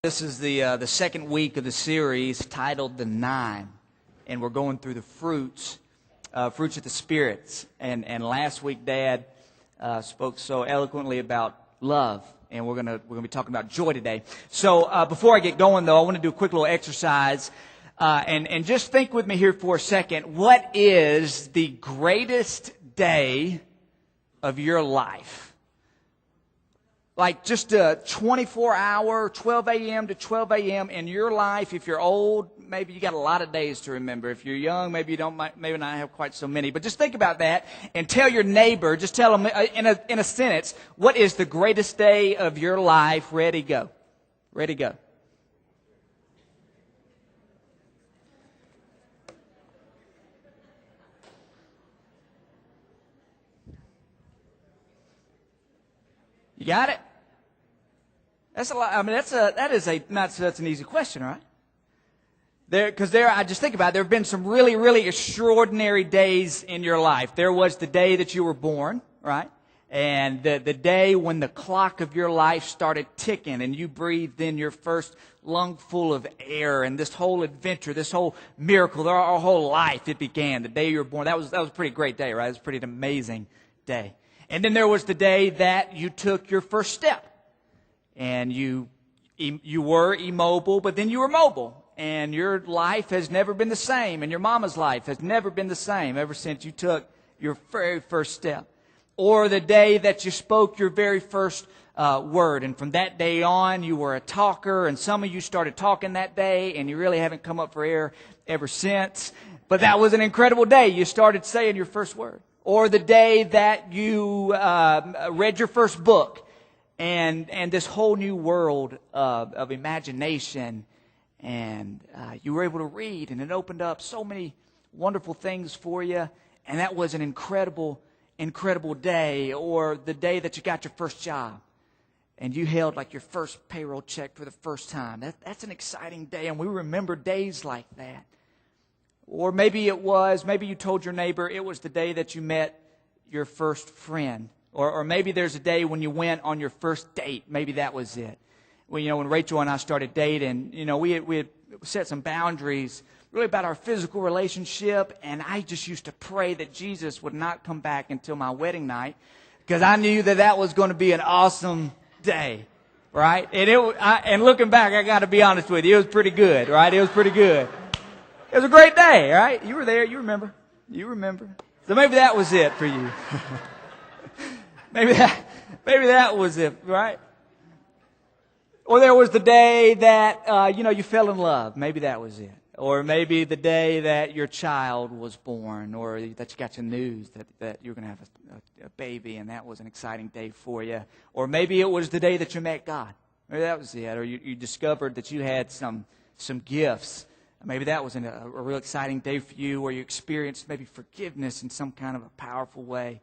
This is the second week of the series titled The Nine, and we're going through the fruits of the spirits. And last week, Dad spoke so eloquently about love, and we're gonna be talking about joy today. So before I get going, though, I want to do a quick little exercise, and just think with me here for a second. What is the greatest day of your life? Like just a 24-hour, 12 a.m. to 12 a.m. in your life. If you're old, maybe you got a lot of days to remember. If you're young, maybe you don't, maybe not have quite so many. But just think about that and tell your neighbor, just tell them in a sentence, what is the greatest day of your life? Ready, go. Ready, go. You got it? That's a lot. I mean, that's an easy question, right? I just think about it. There have been some really, really extraordinary days in your life. There was the day that you were born, right? And the day when the clock of your life started ticking and you breathed in your first lungful of air, and this whole adventure, this whole miracle, our whole life, it began. The day you were born. That was a pretty great day, right? It was a pretty amazing day. And then there was the day that you took your first step. And you were immobile, but then you were mobile. And your life has never been the same. And your mama's life has never been the same ever since you took your very first step. Or the day that you spoke your very first word. And from that day on, you were a talker. And some of you started talking that day, and you really haven't come up for air ever since. But that was an incredible day. You started saying your first word. Or the day that you read your first book, and this whole new world of imagination, and you were able to read, and it opened up so many wonderful things for you, and that was an incredible, incredible day. Or the day that you got your first job, and you held like your first payroll check for the first time. That's an exciting day, and we remember days like that. Or maybe you told your neighbor it was the day that you met your first friend. Or maybe there's a day when you went on your first date. Maybe that was it. Well, when Rachel and I started dating, we had set some boundaries really about our physical relationship. And I just used to pray that Jesus would not come back until my wedding night, because I knew that was going to be an awesome day, right? And looking back, I got to be honest with you, it was pretty good, right? It was pretty good. It was a great day, right? You were there. You remember. So maybe that was it for you. maybe that was it, right? Or there was the day that, you fell in love. Maybe that was it. Or maybe the day that your child was born, or that you got your news that you were going to have a baby, and that was an exciting day for you. Or maybe it was the day that you met God. Maybe that was it. Or you discovered that you had some gifts. Maybe that was a real exciting day for you, where you experienced maybe forgiveness in some kind of a powerful way.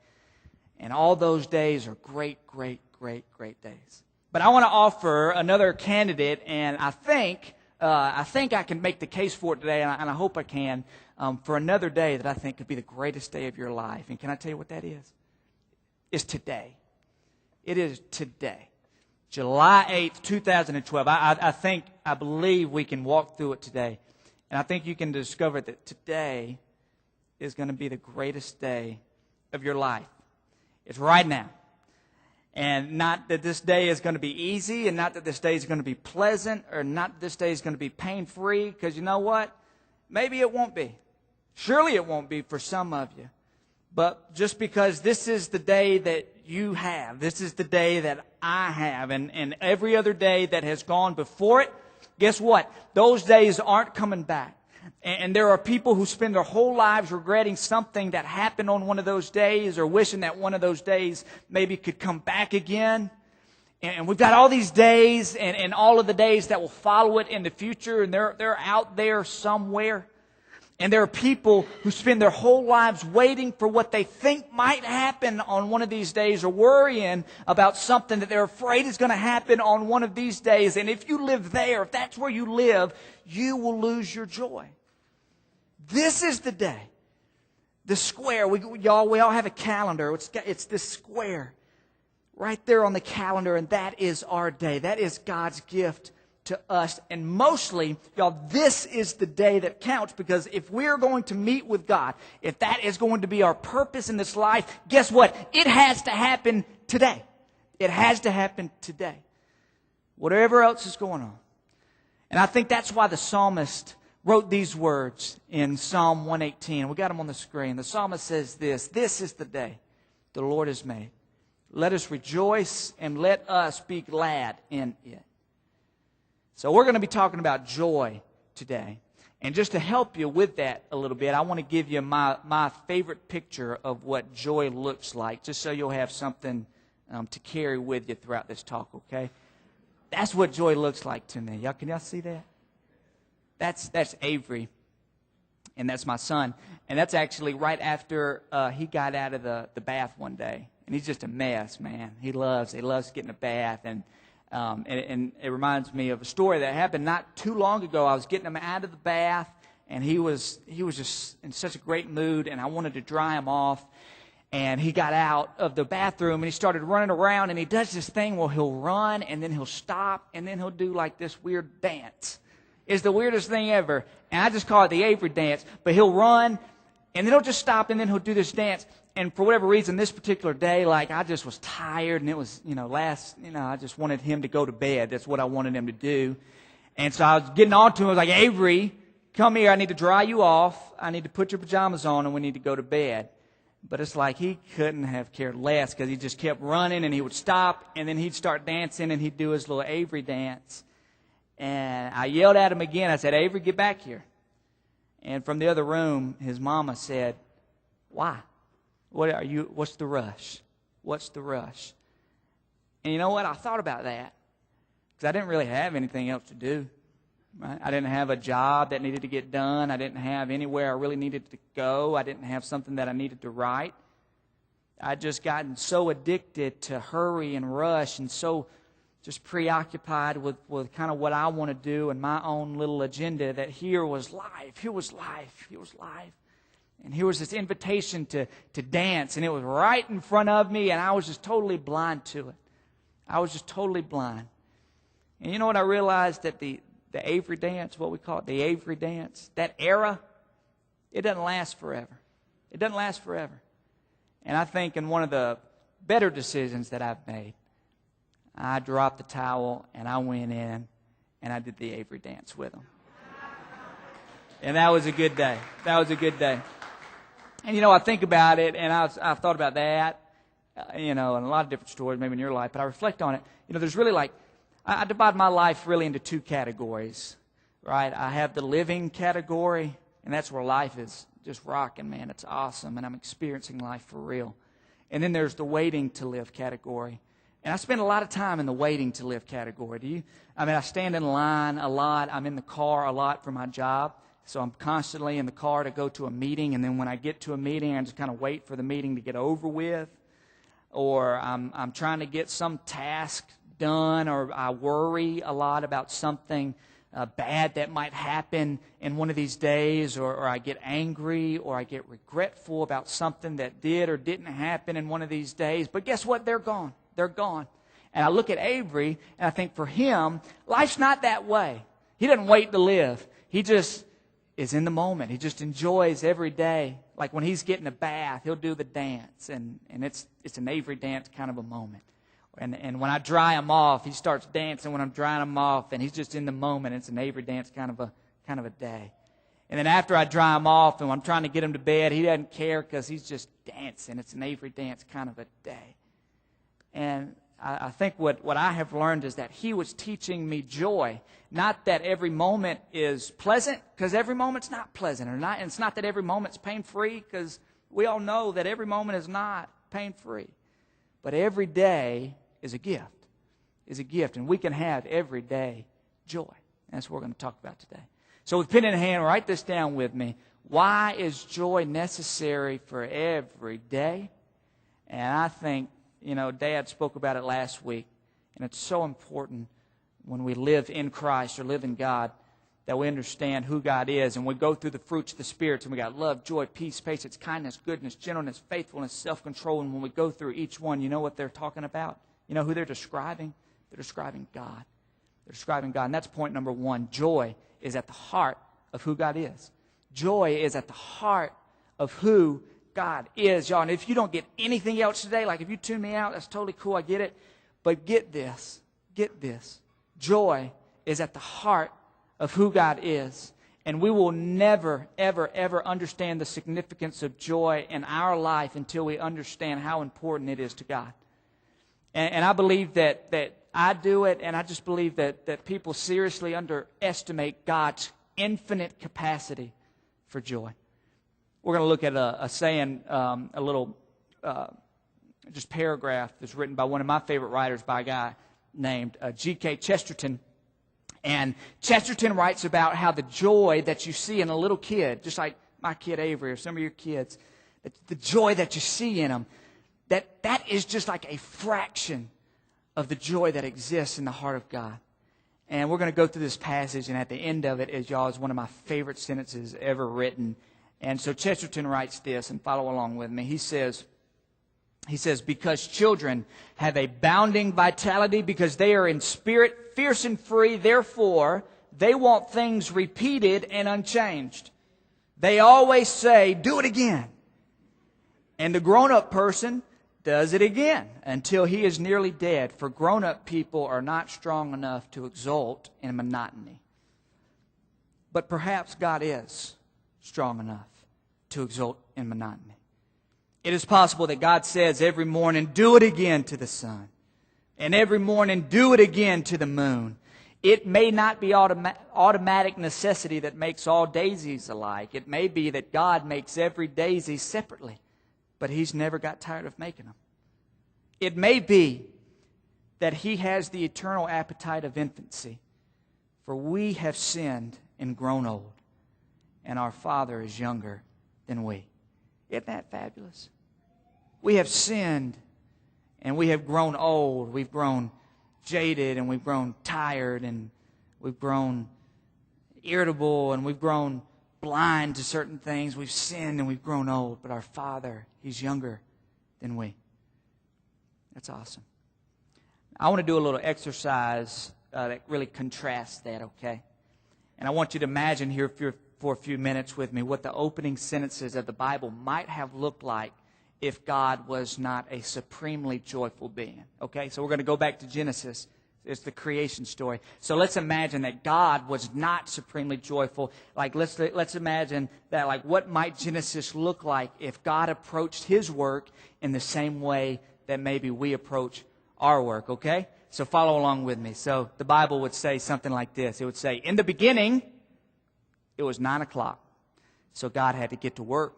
And all those days are great, great, great, great days. But I want to offer another candidate, and I think I can make the case for it today, and I hope I can, for another day that I think could be the greatest day of your life. And can I tell you what that is? It's today. It is today. July 8th, 2012. I believe we can walk through it today. And I think you can discover that today is going to be the greatest day of your life. It's right now. And not that this day is going to be easy, and not that this day is going to be pleasant, or not that this day is going to be pain-free, because you know what? Maybe it won't be. Surely it won't be for some of you. But just because this is the day that you have, this is the day that I have, and every other day that has gone before it, guess what? Those days aren't coming back. And there are people who spend their whole lives regretting something that happened on one of those days, or wishing that one of those days maybe could come back again. And we've got all these days and all of the days that will follow it in the future, and they're out there somewhere. And there are people who spend their whole lives waiting for what they think might happen on one of these days, or worrying about something that they're afraid is going to happen on one of these days. And if you live there, if that's where you live, you will lose your joy. This is the day. The square. We all have a calendar. It's this square right there on the calendar, and that is our day. That is God's gift to us. And mostly, y'all, this is the day that counts, because if we're going to meet with God, if that is going to be our purpose in this life, guess what? It has to happen today. It has to happen today. Whatever else is going on. And I think that's why the psalmist wrote these words in Psalm 118. We got them on the screen. The psalmist says this: "This is the day the Lord has made. Let us rejoice and let us be glad in it." So we're going to be talking about joy today. And just to help you with that a little bit, I want to give you my favorite picture of what joy looks like, just so you'll have something to carry with you throughout this talk, okay? That's what joy looks like to me. Can y'all see that? That's Avery, and that's my son. And that's actually right after he got out of the bath one day. And he's just a mess, man. He loves getting a bath. And it reminds me of a story that happened not too long ago. I was getting him out of the bath, and he was just in such a great mood, and I wanted to dry him off. And he got out of the bathroom, and he started running around, and he does this thing where he'll run, and then he'll stop, and then he'll do like this weird dance. It's the weirdest thing ever. And I just call it the Avery dance. But he'll run, and then he'll just stop, and then he'll do this dance. And for whatever reason, this particular day, like, I just was tired, and it was, I just wanted him to go to bed. That's what I wanted him to do. And so I was getting on to him. I was like, "Avery, come here. I need to dry you off. I need to put your pajamas on, and we need to go to bed." But it's like he couldn't have cared less, because he just kept running, and he would stop, and then he'd start dancing, and he'd do his little Avery dance. And I yelled at him again. I said, "Avery, get back here." And from the other room, his mama said, "Why? What's the rush? What's the rush?" And you know what? I thought about that, because I didn't really have anything else to do. Right? I didn't have a job that needed to get done. I didn't have anywhere I really needed to go. I didn't have something that I needed to write. I'd just gotten so addicted to hurry and rush, and so just preoccupied with kind of what I want to do and my own little agenda, that here was life. Here was life. Here was life. And here was this invitation to dance, and it was right in front of me, and I was just totally blind to it. I was just totally blind. And you know what I realized? That the Avery dance, what we call it, the Avery dance, that era, it doesn't last forever. It doesn't last forever. And I think in one of the better decisions that I've made, I dropped the towel, and I went in, and I did the Avery dance with him. And that was a good day. That was a good day. And, I think about it, and I've thought about that, and a lot of different stories maybe in your life, but I reflect on it. There's really I divide my life really into two categories, right? I have the living category, and that's where life is just rocking, man. It's awesome, and I'm experiencing life for real. And then there's the waiting to live category. And I spend a lot of time in the waiting to live category. Do you? I stand in line a lot. I'm in the car a lot for my job. So I'm constantly in the car to go to a meeting, and then when I get to a meeting, I just kind of wait for the meeting to get over with. Or I'm trying to get some task done, or I worry a lot about something bad that might happen in one of these days, or I get angry, or I get regretful about something that did or didn't happen in one of these days. But guess what? They're gone. They're gone. And I look at Avery, and I think for him, life's not that way. He doesn't wait to live. He just is in the moment. He just enjoys every day. Like when he's getting a bath, he'll do the dance, and it's an Avery dance kind of a moment. And when I dry him off, he starts dancing when I'm drying him off, and he's just in the moment. It's an Avery dance kind of a day. And then after I dry him off and I'm trying to get him to bed, he doesn't care, because he's just dancing. It's an Avery dance kind of a day. And I think what I have learned is that he was teaching me joy. Not that every moment is pleasant, because every moment's not pleasant. And it's not that every moment's pain-free, because we all know that every moment is not pain-free. But every day is a gift. And we can have every day joy. And that's what we're going to talk about today. So with pen in hand, write this down with me. Why is joy necessary for every day? And I think, Dad spoke about it last week, and it's so important when we live in Christ or live in God that we understand who God is, and we go through the fruits of the Spirit, and we got love, joy, peace, patience, kindness, goodness, gentleness, faithfulness, self-control, and when we go through each one, you know what they're talking about? You know who they're describing? They're describing God. They're describing God. And that's point number one. Joy is at the heart of who God is. Joy is at the heart of who God is, y'all. And if you don't get anything else today, like if you tune me out, that's totally cool. I get it. But get this. Get this. Joy is at the heart of who God is. And we will never, ever, ever understand the significance of joy in our life until we understand how important it is to God. And I believe that I do it, and I just believe that people seriously underestimate God's infinite capacity for joy. We're going to look at a saying, a little just paragraph that's written by one of my favorite writers, by a guy named G.K. Chesterton. And Chesterton writes about how the joy that you see in a little kid, just like my kid Avery or some of your kids, the joy that you see in them, that is just like a fraction of the joy that exists in the heart of God. And we're going to go through this passage, and at the end of it, is one of my favorite sentences ever written. And so Chesterton writes this, and follow along with me. He says, because children have a bounding vitality, because they are in spirit fierce and free, therefore they want things repeated and unchanged. They always say, do it again. And the grown-up person does it again until he is nearly dead, for grown-up people are not strong enough to exult in monotony. But perhaps God is strong enough to exult in monotony. It is possible that God says every morning, do it again to the sun. And every morning, do it again to the moon. It may not be automatic necessity that makes all daisies alike. It may be that God makes every daisy separately, but He's never got tired of making them. It may be that He has the eternal appetite of infancy, for we have sinned and grown old, and our Father is younger than we. Isn't that fabulous? We have sinned and we have grown old. We've grown jaded and we've grown tired and we've grown irritable and we've grown blind to certain things. We've sinned and we've grown old. But our Father, He's younger than we. That's awesome. I want to do a little exercise that really contrasts that, okay? And I want you to imagine here for a few minutes with me what the opening sentences of the Bible might have looked like if God was not a supremely joyful being. Okay, so we're going to go back to Genesis. It's the creation story. So let's imagine that God was not supremely joyful. Like let's imagine that, like, what might Genesis look like if God approached His work in the same way that maybe we approach our work, okay? So follow along with me. So the Bible would say something like this. It would say, in the beginning, it was 9 o'clock. So God had to get to work.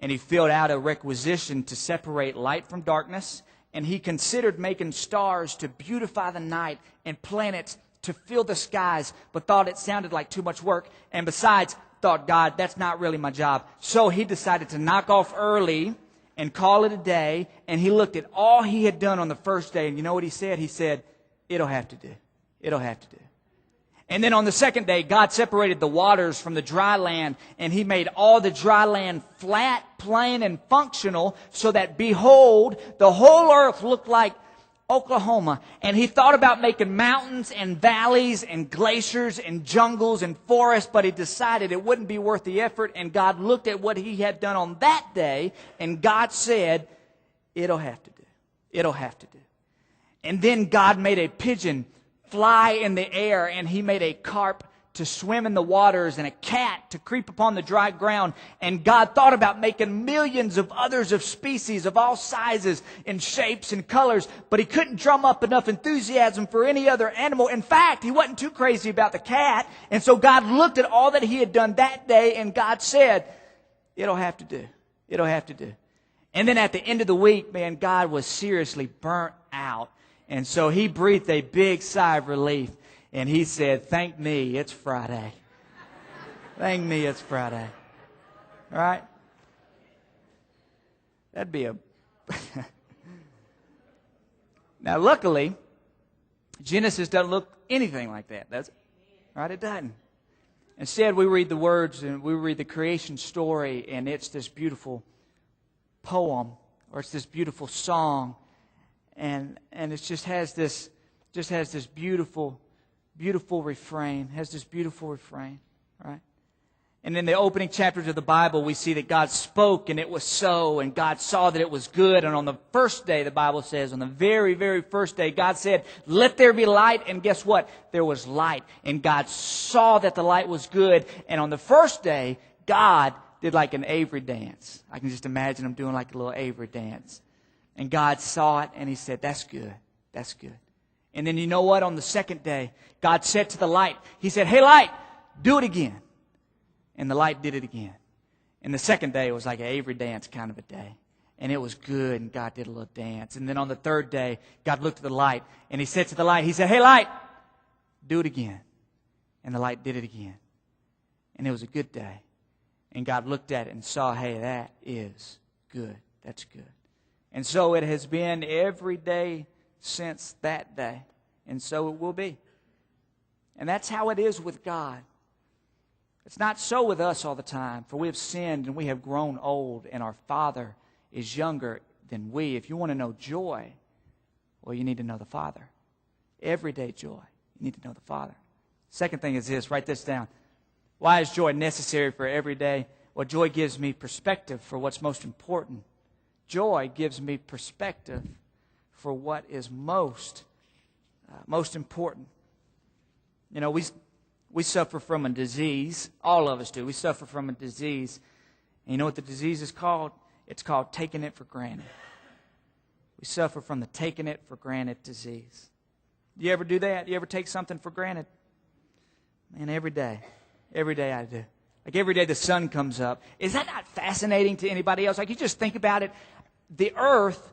And He filled out a requisition to separate light from darkness. And He considered making stars to beautify the night and planets to fill the skies, but thought it sounded like too much work. And besides, thought God, that's not really my job. So He decided to knock off early and call it a day. And He looked at all He had done on the first day. And you know what He said? He said, it'll have to do. It'll have to do. And then on the second day, God separated the waters from the dry land, and He made all the dry land flat, plain, and functional, so that, behold, the whole earth looked like Oklahoma. And He thought about making mountains and valleys and glaciers and jungles and forests, but He decided it wouldn't be worth the effort, and God looked at what He had done on that day, and God said, it'll have to do. It'll have to do. And then God made a pigeon fly in the air, and He made a carp to swim in the waters and a cat to creep upon the dry ground. And God thought about making millions of others of species of all sizes and shapes and colors, but He couldn't drum up enough enthusiasm for any other animal. In fact, He wasn't too crazy about the cat. And so God looked at all that He had done that day, and God said, it'll have to do. It'll have to do. And then at the end of the week, man, God was seriously burnt out. And so He breathed a big sigh of relief, and He said, thank me, it's Friday. Thank me, it's Friday. All right? That'd be a... Now, luckily, Genesis doesn't look anything like that, does it? Right? It doesn't. Instead, we read the words, and we read the creation story, and it's this beautiful poem, or it's this beautiful song. And it just has this beautiful beautiful refrain, right? And in the opening chapters of the Bible, we see that God spoke and it was so, and God saw that it was good. And on the first day, the Bible says, on the very, very first day, God said, let there be light. And guess what? There was light. And God saw that the light was good. And on the first day, God did like an Avery dance. I can just imagine him doing like a little Avery dance. And God saw it and he said, that's good. That's good. And then you know what? On the second day, God said to the light, he said, hey light, do it again. And the light did it again. And the second day, it was like an Avery dance kind of a day. And it was good, and God did a little dance. And then on the third day, God looked at the light, and he said to the light, he said, hey, light, do it again. And the light did it again. And it was a good day. And God looked at it and saw, hey, that is good. That's good. And so it has been every day since that day. And so it will be. And that's how it is with God. It's not so with us all the time, for we have sinned and we have grown old, and our Father is younger than we. If you want to know joy, well, you need to know the Father. Everyday joy. You need to know the Father. Second thing is this. Write this down. Why is joy necessary for every day? Well, joy gives me perspective for what's most important. Joy gives me perspective for what is most important. You know, we suffer from a disease. All of us do. We suffer from a disease. And you know what the disease is called? It's called taking it for granted. We suffer from the taking it for granted disease. Do you ever do that? You ever take something for granted? Man, every day. Every day I do. Like every day the sun comes up. Is that not fascinating to anybody else? Like you just think about it. The earth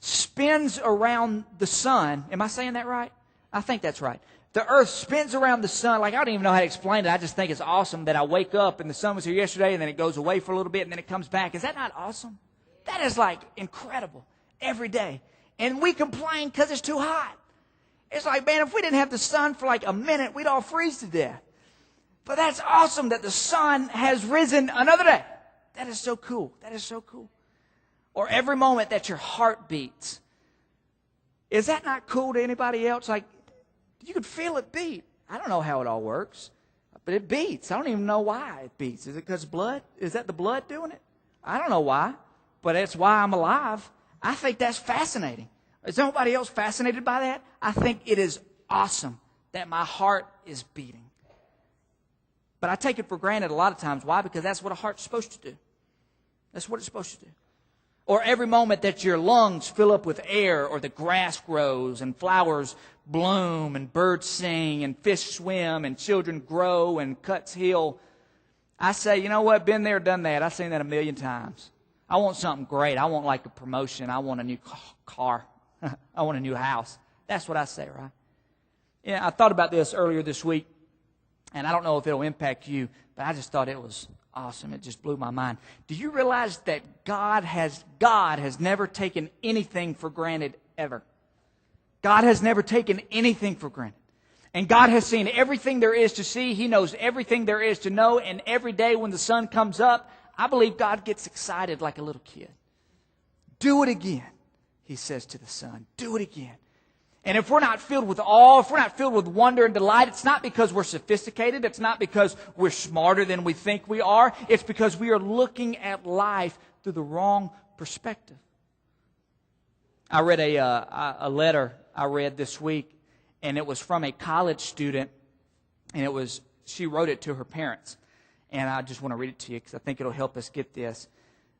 spins around the sun. Am I saying that right? I think that's right. The earth spins around the sun. Like, I don't even know how to explain it. I just think it's awesome that I wake up and the sun was here yesterday and then it goes away for a little bit and then it comes back. Is that not awesome? That is like incredible every day. And we complain because it's too hot. It's like, man, if we didn't have the sun for like a minute, we'd all freeze to death. But that's awesome that the sun has risen another day. That is so cool. That is so cool. Or every moment that your heart beats. Is that not cool to anybody else? Like, you could feel it beat. I don't know how it all works, but it beats. I don't even know why it beats. Is it because blood? Is that the blood doing it? I don't know why, but that's why I'm alive. I think that's fascinating. Is nobody else fascinated by that? I think it is awesome that my heart is beating. But I take it for granted a lot of times. Why? Because that's what a heart's supposed to do. That's what it's supposed to do. Or every moment that your lungs fill up with air, or the grass grows and flowers bloom and birds sing and fish swim and children grow and cuts heal. I say, you know what? Been there, done that. I've seen that a million times. I want something great. I want like a promotion. I want a new car. I want a new house. That's what I say, right? Yeah, I thought about this earlier this week, and I don't know if it'll impact you, but I just thought it was awesome. It just blew my mind. Do you realize that God has never taken anything for granted ever? God has never taken anything for granted. And God has seen everything there is to see. He knows everything there is to know. And every day when the sun comes up, I believe God gets excited like a little kid. Do it again, he says to the sun. Do it again. And if we're not filled with awe, if we're not filled with wonder and delight, it's not because we're sophisticated. It's not because we're smarter than we think we are. It's because we are looking at life through the wrong perspective. I read a letter I read this week, and it was from a college student, and she wrote it to her parents. And I just want to read it to you because I think it'll help us get this.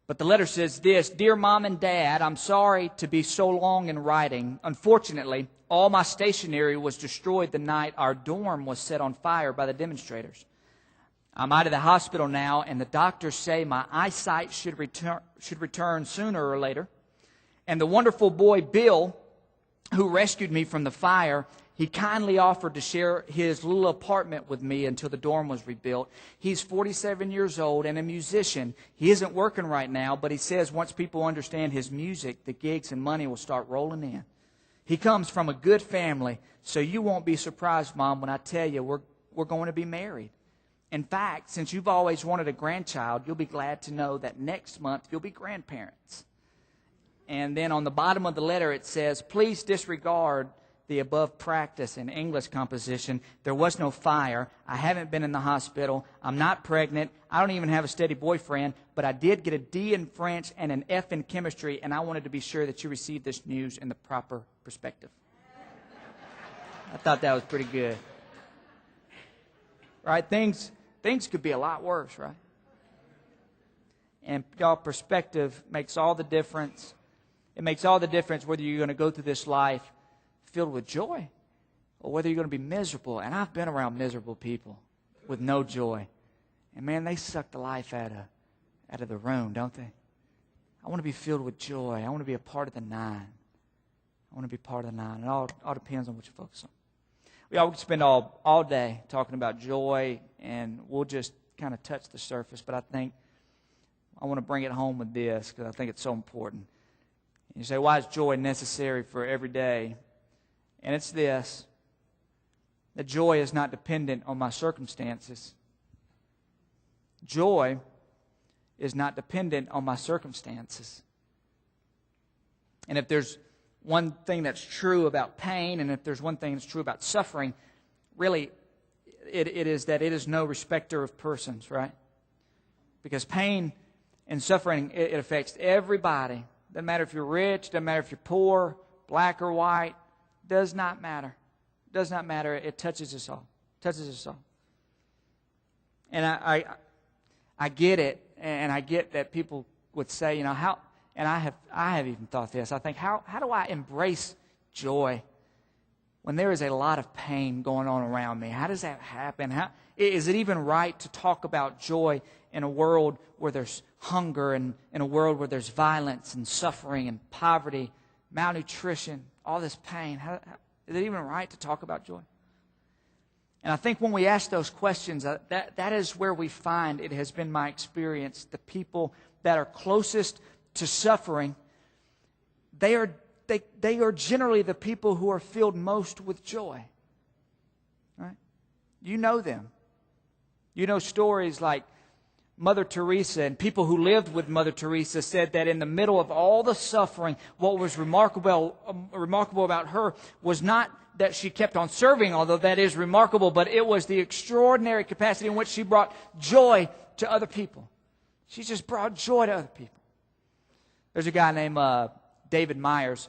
But the letter says this: Dear Mom and Dad, I'm sorry to be so long in writing. Unfortunately, all my stationery was destroyed the night our dorm was set on fire by the demonstrators. I'm out of the hospital now, and the doctors say my eyesight should return sooner or later. And the wonderful boy, Bill, who rescued me from the fire, he kindly offered to share his little apartment with me until the dorm was rebuilt. He's 47 years old and a musician. He isn't working right now, but he says once people understand his music, the gigs and money will start rolling in. He comes from a good family, so you won't be surprised, Mom, when I tell you we're going to be married. In fact, since you've always wanted a grandchild, you'll be glad to know that next month you'll be grandparents. And then on the bottom of the letter it says, please disregard the above practice in English composition. There was no fire. I haven't been in the hospital. I'm not pregnant. I don't even have a steady boyfriend, but I did get a D in French and an F in chemistry, and I wanted to be sure that you received this news in the proper perspective. I thought that was pretty good. Right? Things could be a lot worse, right? And y'all, perspective makes all the difference. It makes all the difference whether you're going to go through this life filled with joy or whether you're going to be miserable. And I've been around miserable people with no joy. And man, they suck the life out of the room, don't they? I want to be filled with joy. I want to be a part of the nine. I want to be part of the nine. It all depends on what you focus on. We could spend all day talking about joy, and we'll just kind of touch the surface. But I think I want to bring it home with this because I think it's so important. You say, why is joy necessary for every day? And it's this, that joy is not dependent on my circumstances. Joy is not dependent on my circumstances. And if there's one thing that's true about pain, and if there's one thing that's true about suffering, really, it is that it is no respecter of persons, right? Because pain and suffering, it affects everybody. Doesn't matter if you're rich, doesn't matter if you're poor, black or white, does not matter. Does not matter. It touches us all. Touches us all. And I get it, and I get that people would say, how, and I have even thought this. I think, how do I embrace joy when there is a lot of pain going on around me? How does that happen? Is it even right to talk about joy in a world where there's hunger and in a world where there's violence and suffering and poverty, malnutrition, all this pain? Is it even right to talk about joy? And I think when we ask those questions, that is where we find, it has been my experience, the people that are closest to suffering, they are generally the people who are filled most with joy. Right? You know them. You know stories like Mother Teresa, and people who lived with Mother Teresa said that in the middle of all the suffering, what was remarkable about her was not that she kept on serving, although that is remarkable, but it was the extraordinary capacity in which she brought joy to other people. She just brought joy to other people. There's a guy named David Myers,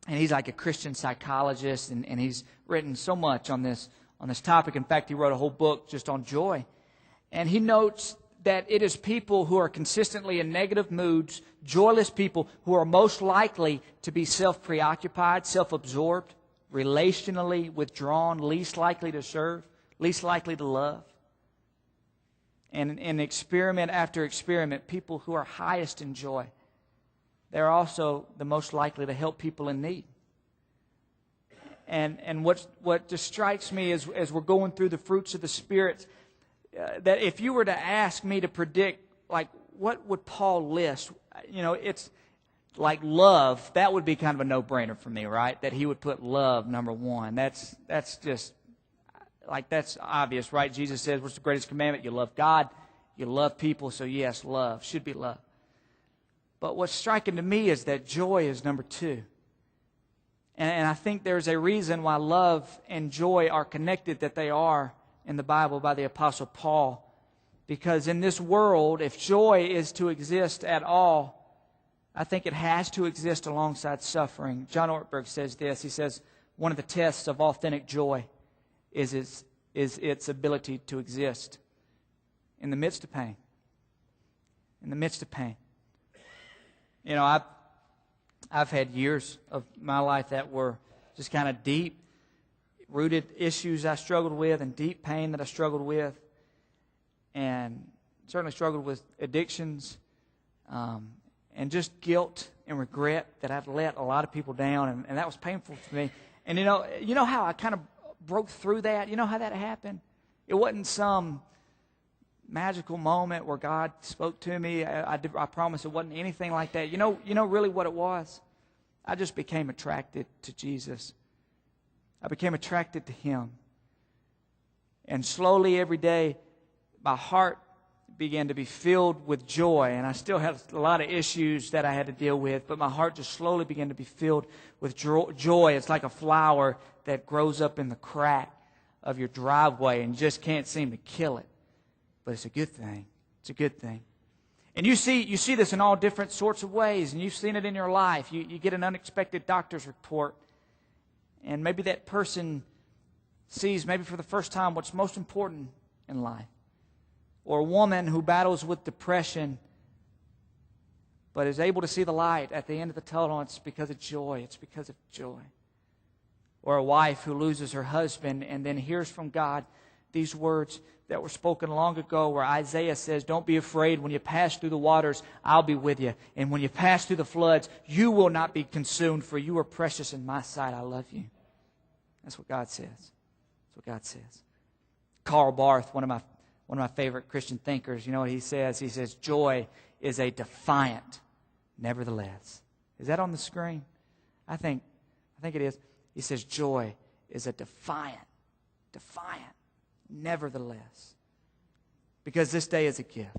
and he's like a Christian psychologist, and he's written so much on this topic. In fact, he wrote a whole book just on joy. And he notes that it is people who are consistently in negative moods, joyless people, who are most likely to be self-preoccupied, self-absorbed, relationally withdrawn, least likely to serve, least likely to love. And in experiment after experiment, people who are highest in joy, they're also the most likely to help people in need. And what just strikes me as we're going through the fruits of the Spirit, that if you were to ask me to predict, like, what would Paul list? It's like love. That would be kind of a no-brainer for me, right? That he would put love number one. That's just, like, that's obvious, right? Jesus says, what's the greatest commandment? You love God, you love people, so yes, love should be love. But what's striking to me is that joy is number two. And I think there's a reason why love and joy are connected, that they are in the Bible by the Apostle Paul. Because in this world, if joy is to exist at all, I think it has to exist alongside suffering. John Ortberg says this. He says, one of the tests of authentic joy is its ability to exist in the midst of pain. In the midst of pain. I've had years of my life that were just kind of deep-rooted issues I struggled with and deep pain that I struggled with, and certainly struggled with addictions, and just guilt and regret that I've let a lot of people down, and that was painful for me. And you know how I kind of broke through that? You know how that happened? It wasn't some magical moment where God spoke to me. I promise it wasn't anything like that. You know really what it was? I just became attracted to Jesus. I became attracted to Him. And slowly every day, my heart began to be filled with joy. And I still had a lot of issues that I had to deal with, but my heart just slowly began to be filled with joy. It's like a flower that grows up in the crack of your driveway and just can't seem to kill it. But it's a good thing. It's a good thing. And you see this in all different sorts of ways, and you've seen it in your life. You get an unexpected doctor's report, and maybe that person sees maybe for the first time what's most important in life. Or a woman who battles with depression but is able to see the light at the end of the tunnel. It's because of joy. It's because of joy. Or a wife who loses her husband and then hears from God these words that were spoken long ago, where Isaiah says, don't be afraid. When you pass through the waters, I'll be with you. And when you pass through the floods, you will not be consumed, for you are precious in my sight. I love you. That's what God says. That's what God says. Karl Barth, one of my favorite Christian thinkers, you know what he says? He says, joy is a defiant nevertheless. Is that on the screen? I think it is. He says, joy is a defiant nevertheless. Because this day is a gift.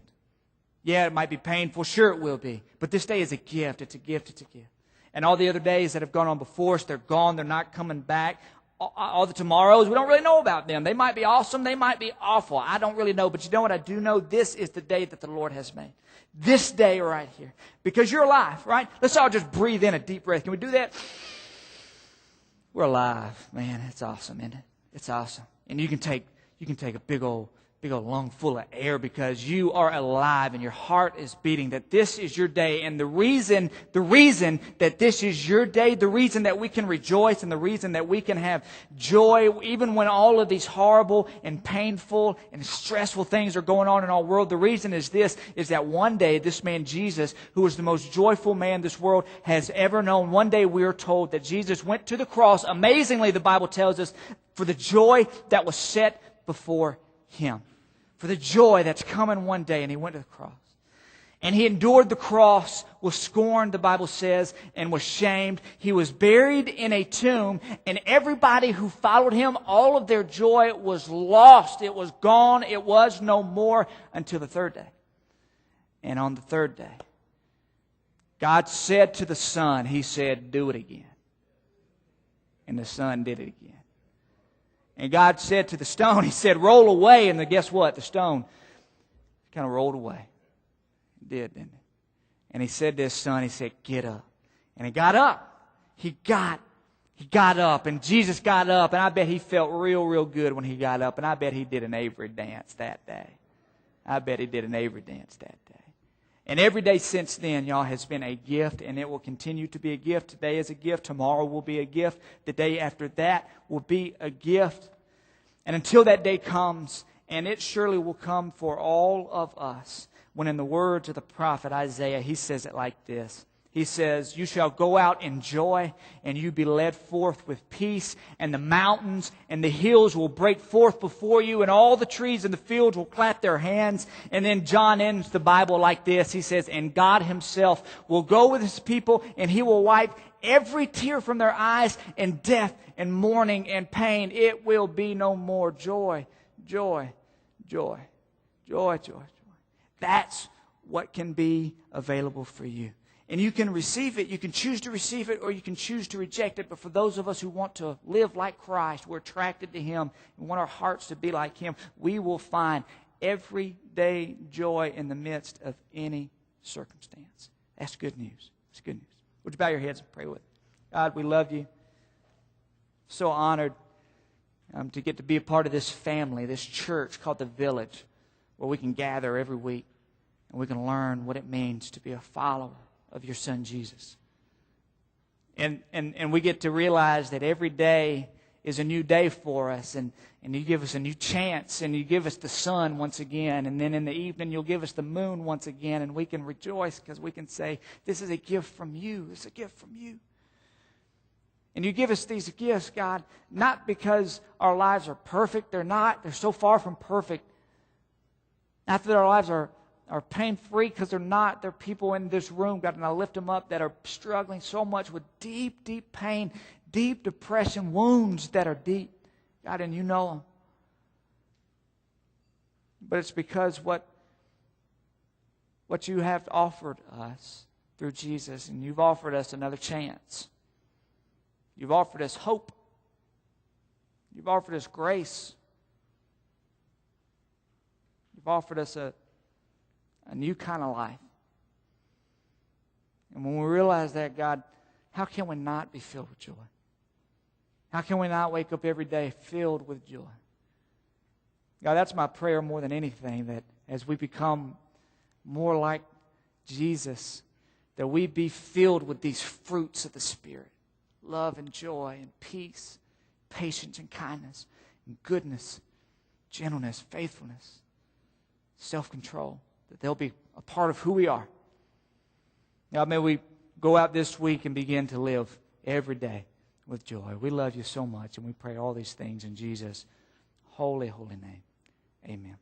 Yeah, it might be painful. Sure, it will be. But this day is a gift. It's a gift. It's a gift. And all the other days that have gone on before us, they're gone. They're not coming back. All the tomorrows, we don't really know about them. They might be awesome. They might be awful. I don't really know. But you know what I do know? This is the day that the Lord has made. This day right here. Because you're alive, right? Let's all just breathe in a deep breath. Can we do that? We're alive. Man, it's awesome, isn't it? It's awesome. And you can take a big old lung full of air because you are alive and your heart is beating, that this is your day. And the reason that this is your day, the reason that we can rejoice and the reason that we can have joy, even when all of these horrible and painful and stressful things are going on in our world, the reason is this, is that one day this man Jesus, who was the most joyful man this world has ever known, one day we are told that Jesus went to the cross, amazingly the Bible tells us, for the joy that was set before Him. For the joy that's coming one day, and He went to the cross. And He endured the cross, was scorned, the Bible says, and was shamed. He was buried in a tomb, and everybody who followed Him, all of their joy was lost. It was gone. It was no more until the third day. And on the third day, God said to the Son, He said, do it again. And the Son did it again. And God said to the stone, He said, roll away. And then guess what? The stone kind of rolled away. It did, didn't it? And He said to His Son, He said, get up. And He got up. He got up. And Jesus got up. And I bet He felt real good when He got up. And I bet He did an Avery dance that day. I bet He did an Avery dance that day. And every day since then, y'all, has been a gift, and it will continue to be a gift. Today is a gift. Tomorrow will be a gift. The day after that will be a gift. And until that day comes, and it surely will come for all of us, when in the words of the prophet Isaiah, he says it like this. He says, you shall go out in joy, and you be led forth with peace, and the mountains and the hills will break forth before you, and all the trees in the fields will clap their hands. And then John ends the Bible like this. He says, and God Himself will go with His people, and He will wipe every tear from their eyes, and death and mourning and pain. It will be no more. Joy, joy, joy, joy, joy, joy. That's what can be available for you. And you can receive it. You can choose to receive it, or you can choose to reject it. But for those of us who want to live like Christ, we're attracted to Him and want our hearts to be like Him, we will find everyday joy in the midst of any circumstance. That's good news. That's good news. Would you bow your heads and pray with me? God, we love You. So honored to get to be a part of this family, this church called The Village, where we can gather every week and we can learn what it means to be a follower of Your Son Jesus. And we get to realize that every day is a new day for us, and You give us a new chance, and You give us the sun once again, and then in the evening You'll give us the moon once again, and we can rejoice because we can say, this is a gift from You. It's a gift from You. And You give us these gifts, God, not because our lives are perfect. They're not. They're so far from perfect. Not that our lives are pain-free, because they're not. There are people in this room, God, and I lift them up, that are struggling so much with deep, deep pain, deep depression, wounds that are deep. God, and You know them. But it's because what what you have offered us through Jesus, and you've offered us another chance. You've offered us hope. You've offered us grace. You've offered us a new kind of life. And when we realize that, God, how can we not be filled with joy? How can we not wake up every day filled with joy? God, that's my prayer more than anything, that as we become more like Jesus, that we be filled with these fruits of the Spirit. Love and joy and peace, patience and kindness and goodness, gentleness, faithfulness, self-control. That they'll be a part of who we are. God, may we go out this week and begin to live every day with joy. We love you so much, and we pray all these things in Jesus' holy, holy name. Amen.